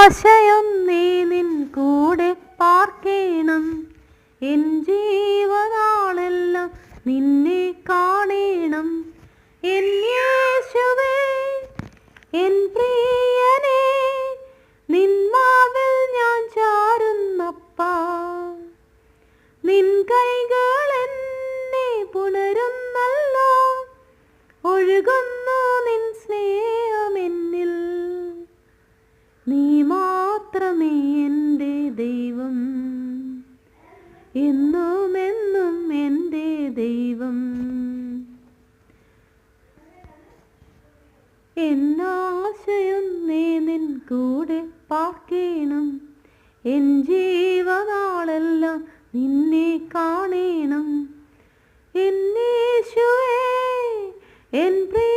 ആശയൊന്നേ നിൻ കൂടെ പാർക്കേണം, എൻ ജീവനാളെല്ലാം നിന്നെ കാണേണം. എൻ യേശുവേ എൻ പ്രിയനേ, നിന്മാവിൽ ഞാൻ ചാരുന്നപ്പാ. നിൻ കൈകൾ എന്നെ പുണരുന്നല്ലോ, ഒഴുകുന്നു നിൻ സ്നേഹമെന്നിൽ. നീ മാത്രമേ എൻ്റെ ദൈവം, എന്നുമെന്നും എൻ്റെ ദൈവം. എന്നാശയൊന്നേ നിൻ കൂടെ പാർക്കേണം, എൻ ജീവനാളെല്ലാം നിന്നെ കാണേണം. എൻ യേശുവേ എൻ പ്രിയ